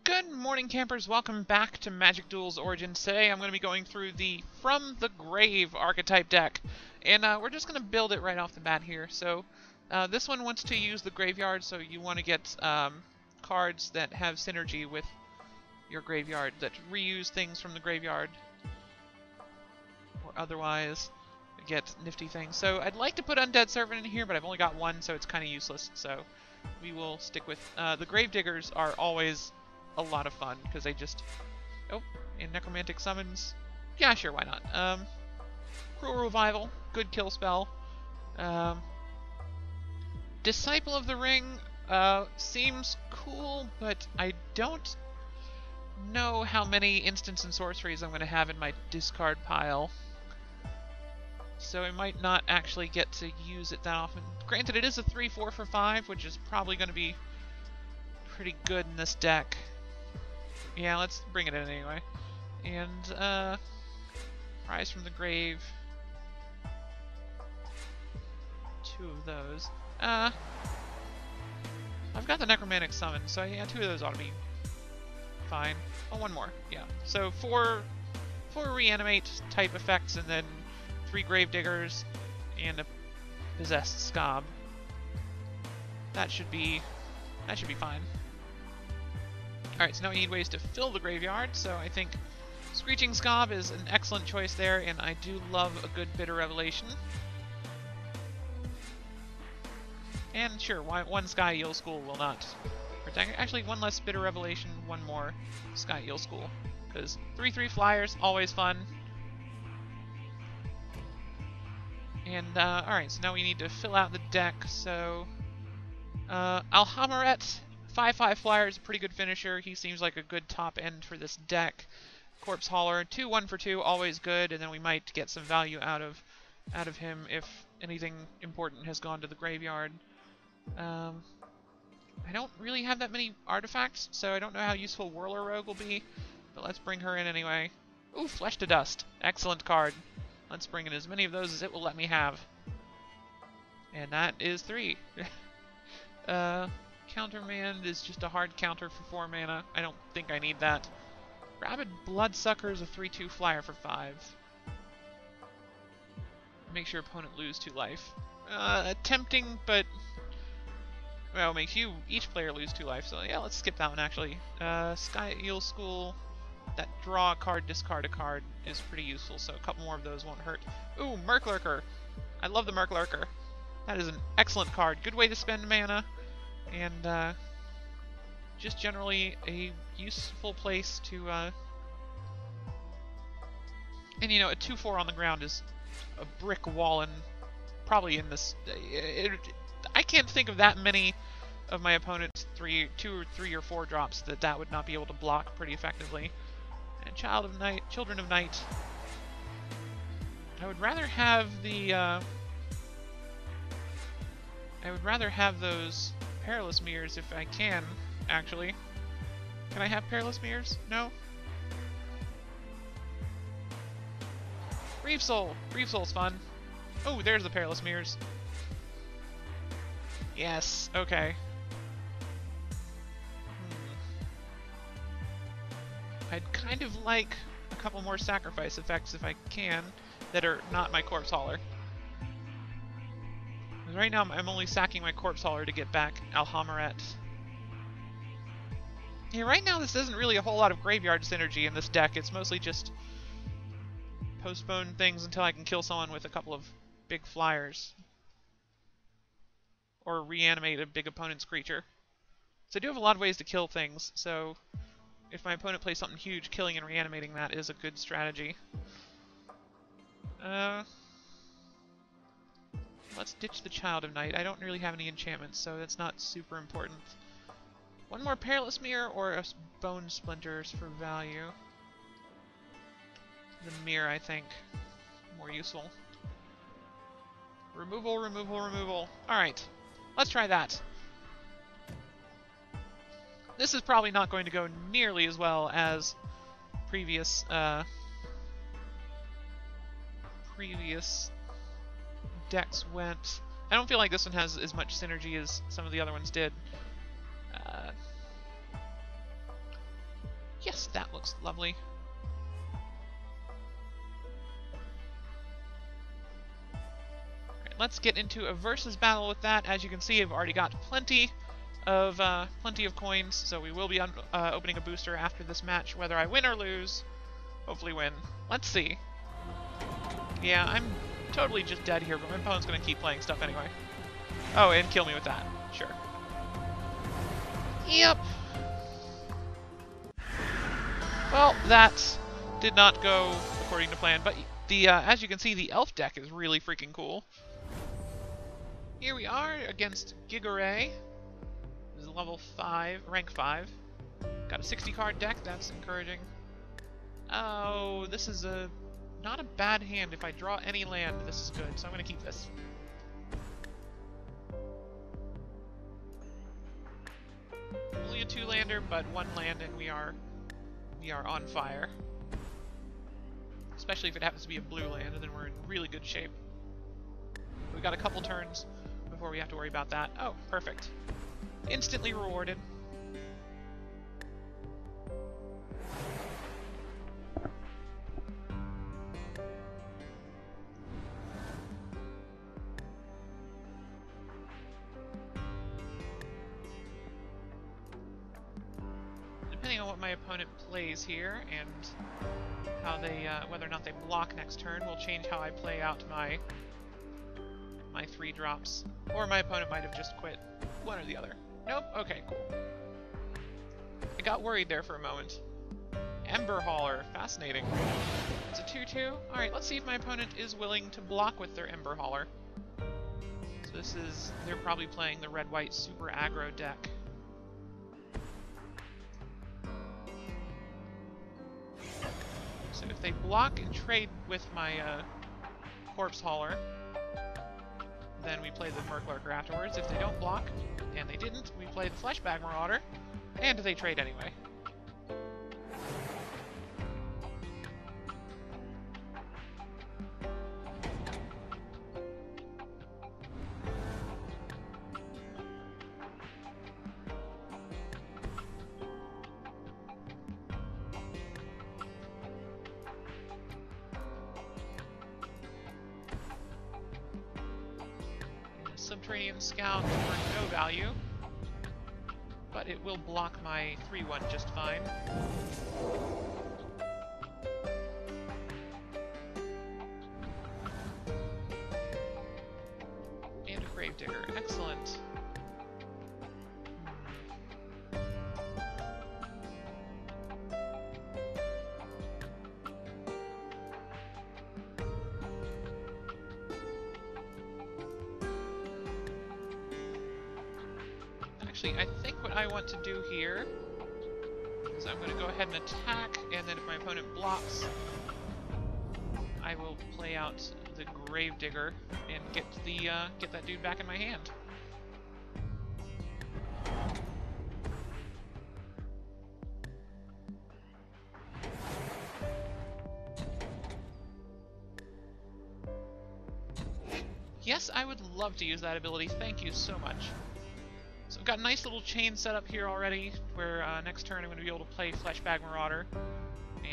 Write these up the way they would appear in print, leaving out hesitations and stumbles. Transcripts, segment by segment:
Good morning, campers. Welcome back to Magic Duels Origins. Today I'm going to be going through the From the Grave archetype deck, and we're just going to build it right off the bat here. So this one wants to use the graveyard, so you want to get cards that have synergy with your graveyard, that reuse things from the graveyard, or otherwise get nifty things. So I'd like to put Undead Servant in here, but I've only got one, so it's kind of useless. So we will stick with the Gravediggers. Are always a lot of fun because they just and Necromantic Summons. Yeah, sure, why not? Cruel Revival, good kill spell. Disciple of the Ring seems cool, but I don't know how many instants and sorceries I'm going to have in my discard pile, so I might not actually get to use it that often. Granted, it is a 3/4 for 5, which is probably going to be pretty good in this deck. Yeah, let's bring it in anyway. And, Rise from the Grave. 2 of those. I've got the Necromantic Summon, so yeah, 2 of those ought to be fine. Oh, 1 more, yeah. So 4 reanimate type effects, and then 3 Gravediggers, and a Possessed Scob. That should be fine. Alright, so now we need ways to fill the graveyard, so I think Screeching Scob is an excellent choice there, and I do love a good Bitter Revelation. And sure, 1 Sky Eel School will not protect. Actually, 1 less Bitter Revelation, 1 more Sky Eel School. Because 3/3 flyers, always fun. And, alright, so now we need to fill out the deck, so Alhammaret, 5/5 flyer is a pretty good finisher. He seems like a good top end for this deck. Corpse Hauler, 2 1/2, always good, and then we might get some value out of him if anything important has gone to the graveyard. I don't really have that many artifacts, so I don't know how useful Whirler Rogue will be, but let's bring her in anyway. Ooh, Flesh to Dust. Excellent card. Let's bring in as many of those as it will let me have. And that is 3. Countermand is just a hard counter for 4 mana. I don't think I need that. Rabid Bloodsucker is a 3/2 flyer for 5. Makes your opponent lose 2 life. Tempting, but well, makes each player lose 2 life. So yeah, let's skip that one actually. Sky Eel School. That draw a card, discard a card is pretty useful. So a couple more of those won't hurt. Ooh, Murklurker. I love the Murklurker. That is an excellent card. Good way to spend mana. And just generally a useful place to, and you know, a 2/4 on the ground is a brick wall, and probably in this, I can't think of that many of my opponent's 2 or 3 or 4 drops that would not be able to block pretty effectively. And Children of Night. I would rather have the, I would rather have those Perilous Mirrors if I can, actually. Can I have Perilous Mirrors? No? Reef Soul! Reef Soul's fun. Oh, there's the Perilous Mirrors. Yes, okay. I'd kind of like a couple more sacrifice effects if I can, that are not my Corpse Hauler. Right now, I'm only sacking my Corpse Hauler to get back Alhammaret. Yeah, right now this isn't really a whole lot of graveyard synergy in this deck. It's mostly just postpone things until I can kill someone with a couple of big flyers. Or reanimate a big opponent's creature. So I do have a lot of ways to kill things, so if my opponent plays something huge, killing and reanimating that is a good strategy. Let's ditch the Child of Night. I don't really have any enchantments, so that's not super important. 1 more Perilous Mirror or a Bone Splinters for value. The Mirror, I think, more useful. Removal, removal, removal. Alright, let's try that. This is probably not going to go nearly as well as previous decks went. I don't feel like this one has as much synergy as some of the other ones did. That looks lovely. Alright, let's get into a versus battle with that. As you can see, I've already got plenty of coins, so we will be opening a booster after this match, whether I win or lose. Hopefully win. Let's see. Yeah, I'm totally just dead here, but my opponent's going to keep playing stuff anyway. Oh, and kill me with that. Sure. Yep. Well, that did not go according to plan, but the as you can see, the elf deck is really freaking cool. Here we are against Gigaray. This is level 5, rank 5. Got a 60-card deck, that's encouraging. Oh, this is not a bad hand. If I draw any land, this is good, so I'm going to keep this. Only a 2-lander, but 1 land, and we are on fire. Especially if it happens to be a blue land, and then we're in really good shape. We've got a couple turns before we have to worry about that. Oh, perfect. Instantly rewarded. Depending on what my opponent plays here and how they, whether or not they block next turn, will change how I play out my 3 drops. Or my opponent might have just quit. One or the other. Nope. Okay, cool. I got worried there for a moment. Ember Hauler. Fascinating. It's a 2-2. Alright, let's see if my opponent is willing to block with their Ember Hauler. So this is... they're probably playing the red-white super aggro deck. So if they block and trade with my Corpse Hauler, then we play the Murklurker afterwards. If they don't block, and they didn't, we play the Fleshbag Marauder, and they trade anyway. Subterranean Scout for no value, but it will block my 3-1 just fine. And a Gravedigger. Excellent. Actually, I think what I want to do here is I'm going to go ahead and attack, and then if my opponent blocks, I will play out the Gravedigger and get that dude back in my hand. Yes, I would love to use that ability. Thank you so much. So I've got a nice little chain set up here already, where next turn I'm going to be able to play Fleshbag Marauder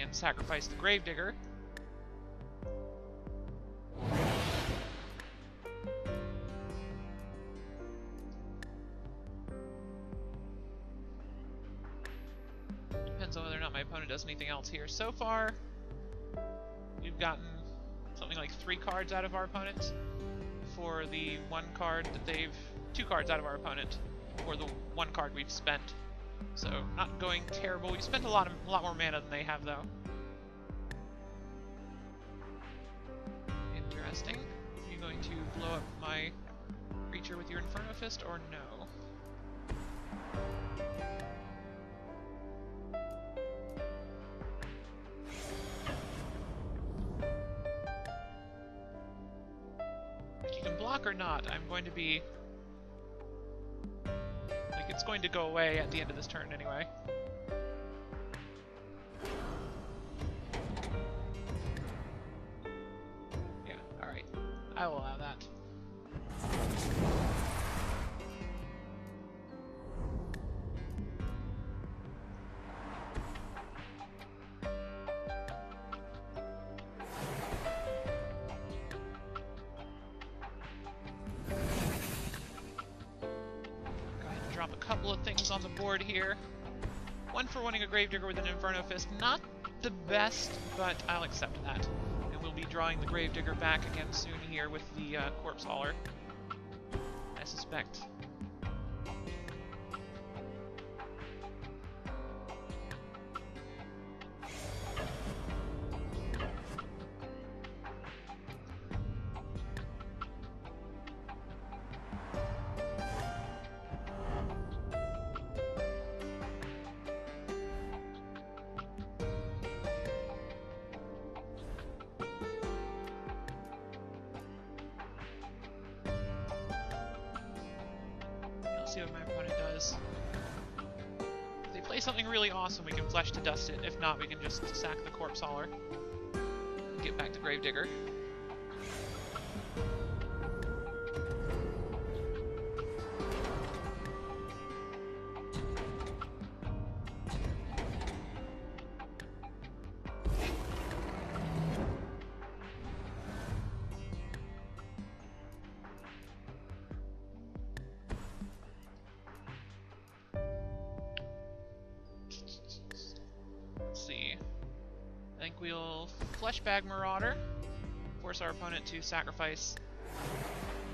and sacrifice the Gravedigger. Depends on whether or not my opponent does anything else here. So far, we've gotten something like 3 cards out of our opponent for the 1 card that they've... 2 cards out of our opponent for the 1 card we've spent. So, not going terrible. We've spent a lot more mana than they have, though. Interesting. Are you going to blow up my creature with your Inferno Fist, or no? If you can block or not, I'm going to be... it's going to go away at the end of this turn anyway. Yeah, alright. I will allow that. couple of things on the board here. One for wanting a Gravedigger with an Inferno Fist. Not the best, but I'll accept that. And we'll be drawing the Gravedigger back again soon here with the Corpse Hauler, I suspect. See what my opponent does. If they play something really awesome, we can Flesh to Dust it. If not, we can just sack the Corpse Hauler and get back to Gravedigger. I think we'll Fleshbag Marauder, force our opponent to sacrifice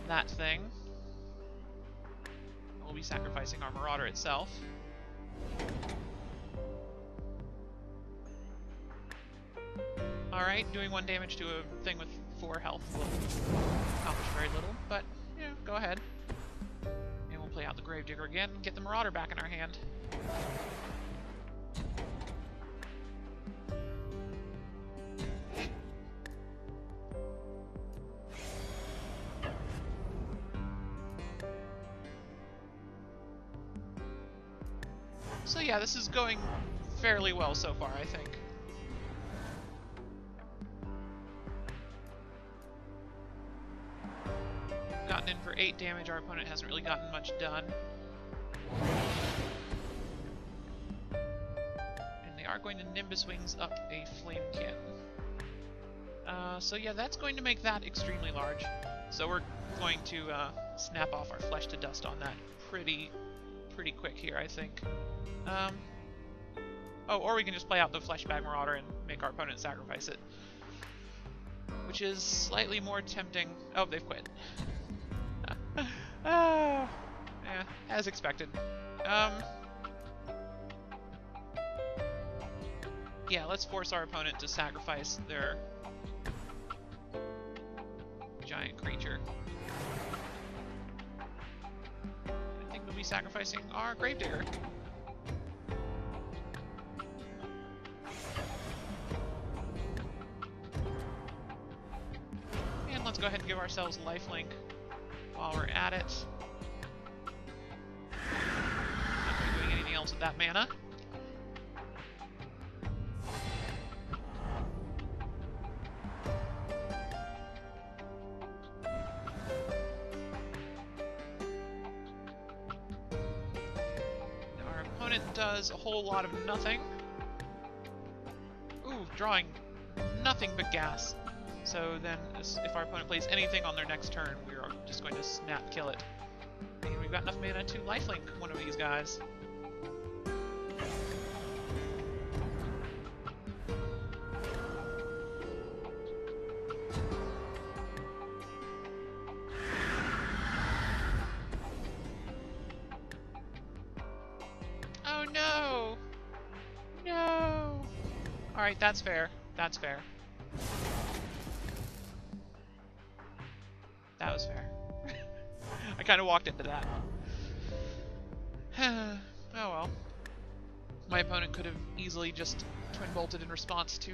that thing. We'll be sacrificing our Marauder itself. Alright, doing 1 damage to a thing with 4 health will accomplish very little, but, you know, go ahead. And we'll play out the Gravedigger again and get the Marauder back in our hand. So yeah, this is going fairly well so far, I think. Gotten in for 8 damage, our opponent hasn't really gotten much done. And they are going to Nimbus Wings up a Flamekin. So yeah, that's going to make that extremely large. So we're going to snap off our Flesh to Dust on that pretty quick here, I think. Oh, or we can just play out the Fleshbag Marauder and make our opponent sacrifice it. Which is slightly more tempting. Oh, they've quit. Yeah, as expected. Yeah, let's force our opponent to sacrifice their giant creature. I think we'll be sacrificing our Gravedigger. And let's go ahead and give ourselves lifelink while we're at it. Not going to be doing anything else with that mana. Our opponent does a whole lot of nothing. Ooh, drawing nothing but gas. So then, if our opponent plays anything on their next turn, we're just going to snap kill it. And we've got enough mana to lifelink one of these guys. Oh no! No! Alright, that's fair. That's fair. That was fair. I kind of walked into that. Oh well. My opponent could have easily just twin bolted in response to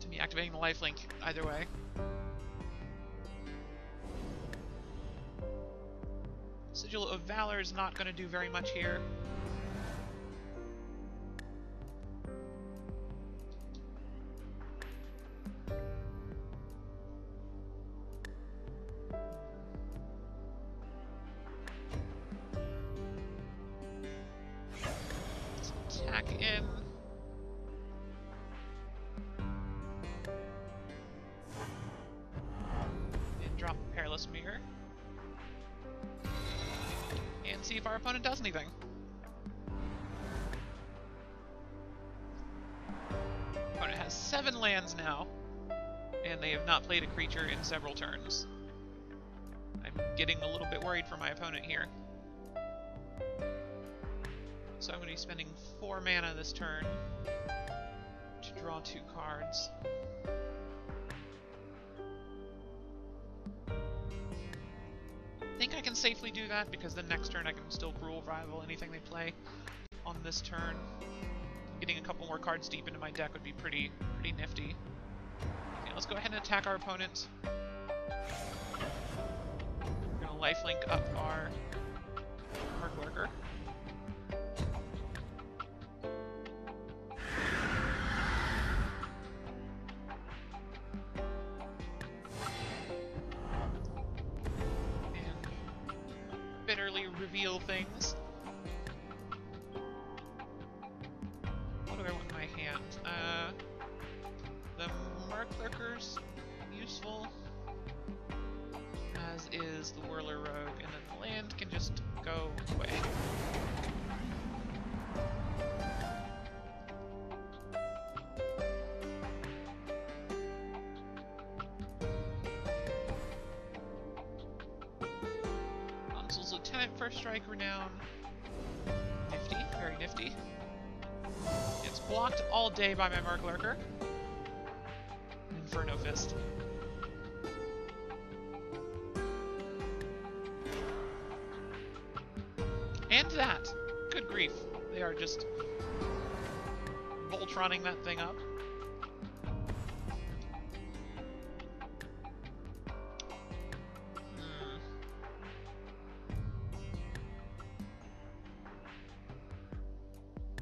me activating the lifelink either way. Sigil of Valor is not going to do very much here. In. And drop the Perilous Mirror. And see if our opponent does anything. Opponent has 7 lands now, and they have not played a creature in several turns. I'm getting a little bit worried for my opponent here. So I'm going to be spending 4 mana this turn to draw 2 cards. I think I can safely do that, because the next turn I can still Cruel Rival anything they play on this turn. Getting a couple more cards deep into my deck would be pretty nifty. Okay, let's go ahead and attack our opponent. We're going to lifelink up our Murklurker. Bitterly reveal things. What do I want in my hand? The Murklurker's useful, as is the Whirler Rogue, and then the land can just go away. Lieutenant, first strike, renown. Nifty, very nifty. It's blocked all day by my Murklurker. Inferno Fist. And that. Good grief. They are just Voltroning that thing up.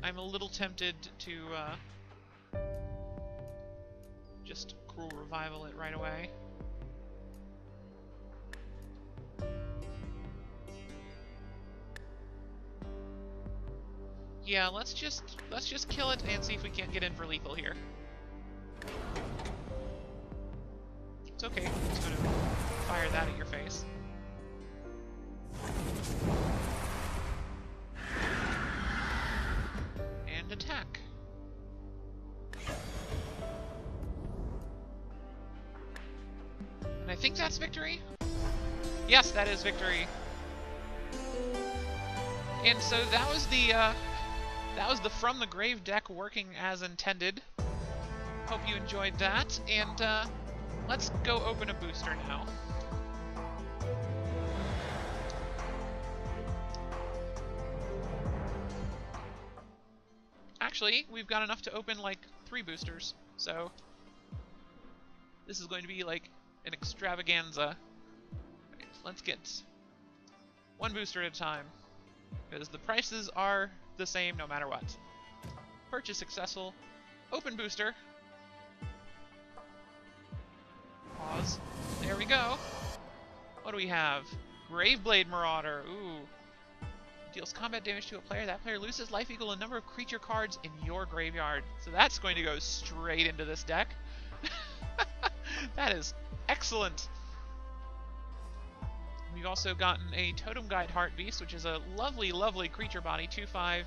I'm a little tempted to just Cruel Revival it right away. Yeah, let's just kill it and see if we can't get in for lethal here. It's okay. I'm just gonna fire that at your face. And attack. And I think that's victory. Yes, that is victory. And so that was the From the Grave deck working as intended. Hope you enjoyed that, and let's go open a booster now. Actually, we've got enough to open like 3 boosters, so this is going to be like an extravaganza. Right, let's get 1 booster at a time, because the prices are the same no matter what. Purchase successful. Open booster. Pause. There we go. What do we have? Graveblade Marauder. Ooh. Deals combat damage to a player. That player loses life equal to the number of creature cards in your graveyard. So that's going to go straight into this deck. That is excellent. We've also gotten a Totem Guide Heart Beast, which is a lovely, lovely creature body, 2/5,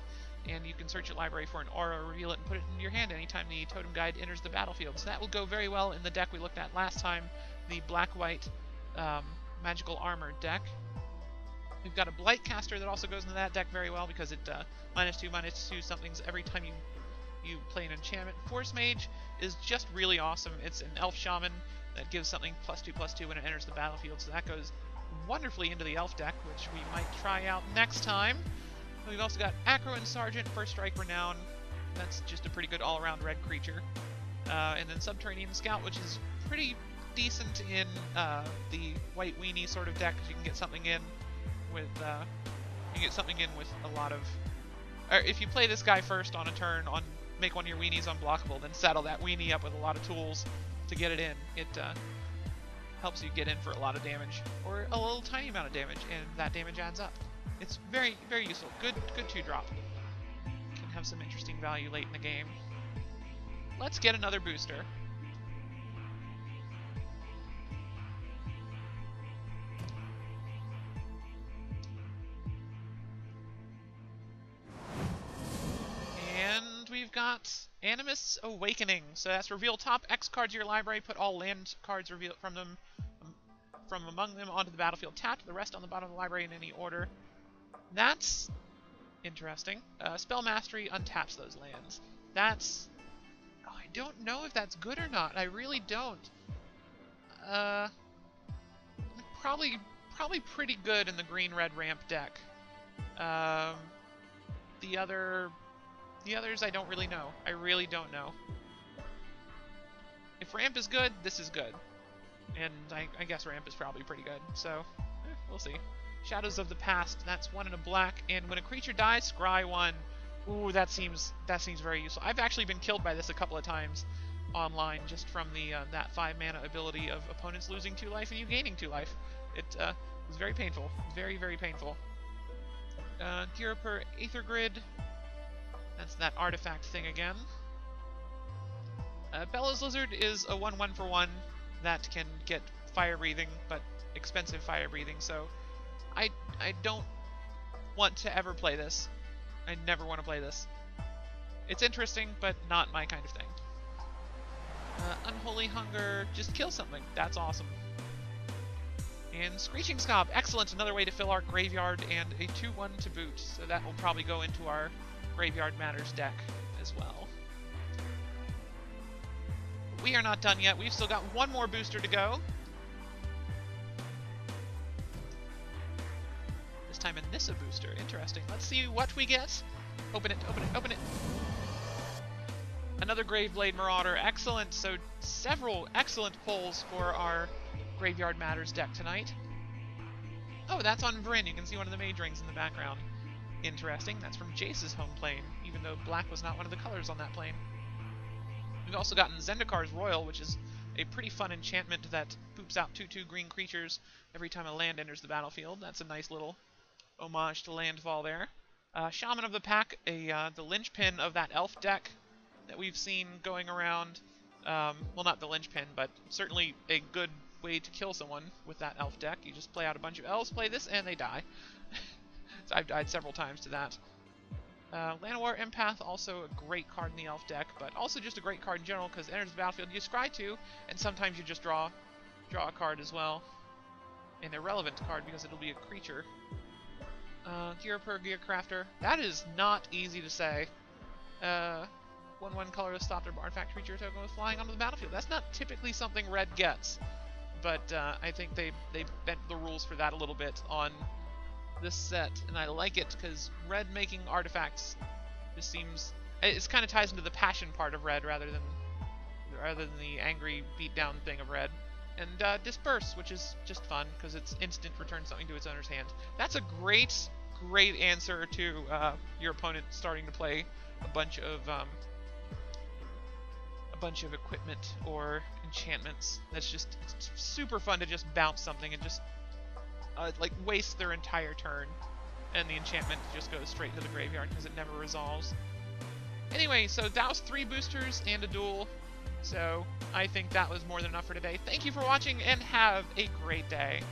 and you can search your library for an aura, reveal it, and put it in your hand anytime the Totem Guide enters the battlefield. So that will go very well in the deck we looked at last time, the black-white magical armor deck. We've got a Blightcaster that also goes into that deck very well because it -2/-2 somethings every time you play an enchantment. Force Mage is just really awesome. It's an elf shaman that gives something +2/+2 when it enters the battlefield, so that goes wonderfully into the elf deck, which we might try out next time. We've also got Acroan Sergeant, First Strike Renown. That's just a pretty good all-around red creature. And then Subterranean Scout, which is pretty decent in the white weenie sort of deck, because you can get something in with a lot of. Or if you play this guy first on a turn, make one of your weenies unblockable, then saddle that weenie up with a lot of tools to get it in. It helps you get in for a lot of damage, or a little tiny amount of damage, and that damage adds up. It's very, very useful. Good 2-drop. Can have some interesting value late in the game. Let's get another booster. we've got Animus Awakening. So that's reveal top X cards of your library, put all land cards revealed from among them onto the battlefield tapped, the rest on the bottom of the library in any order. That's interesting. Spell Mastery untaps those lands. That's... Oh, I don't know if that's good or not. I really don't. Probably pretty good in the green-red ramp deck. The others I don't really know. I really don't know. If ramp is good, this is good. And I guess ramp is probably pretty good. So, we'll see. Shadows of the Past, that's 1 and a black, and when a creature dies, scry 1. Ooh, that seems very useful. I've actually been killed by this a couple of times online, just from the that 5 mana ability of opponents losing 2 life and you gaining 2 life. It was very painful. Very, very painful. Gear per Aether Grid. That's that artifact thing again. Bellows Lizard is a 1/1 for 1 that can get fire breathing, but expensive fire breathing, so I don't want to ever play this. I never want to play this. It's interesting, but not my kind of thing. Unholy Hunger, just kill something. That's awesome. And Screeching Scob, excellent. Another way to fill our graveyard, and a 2/1 to boot. So that will probably go into our Graveyard Matters deck as well. But we are not done yet. We've still got 1 more booster to go. This time a Nissa booster. Interesting. Let's see what we get. Open it, open it, open it. Another Graveblade Marauder. Excellent. So several excellent pulls for our Graveyard Matters deck tonight. Oh, that's on Vryn. You can see one of the mage rings in the background. Interesting. That's from Jace's home plane, even though black was not one of the colors on that plane. We've also gotten Zendikar's Royal, which is a pretty fun enchantment that poops out 2/2 green creatures every time a land enters the battlefield. That's a nice little homage to landfall there. Shaman of the Pack, the linchpin of that elf deck that we've seen going around. Well, not the linchpin, but certainly a good way to kill someone with that elf deck. You just play out a bunch of elves, play this, and they die. So I've died several times to that. Llanowar Empath, also a great card in the elf deck, but also just a great card in general because it enters the battlefield, you scry 2, and sometimes you just draw a card as well. An irrelevant card because it'll be a creature. Gear per Gear Crafter. That is not easy to say. 1/1 colorless stopped or artifact creature token with flying onto the battlefield. That's not typically something red gets, but I think they bent the rules for that a little bit on this set, and I like it because red making artifacts just seems... It kind of ties into the passion part of red rather than the angry beatdown thing of red. And Disperse, which is just fun because it's instant return something to its owner's hand. That's a great answer to your opponent starting to play a bunch of equipment or enchantments. That's just super fun to just bounce something and just like waste their entire turn, and the enchantment just goes straight to the graveyard because it never resolves. Anyway, so that was 3 boosters and a duel. So I think that was more than enough for today. Thank you for watching, and have a great day.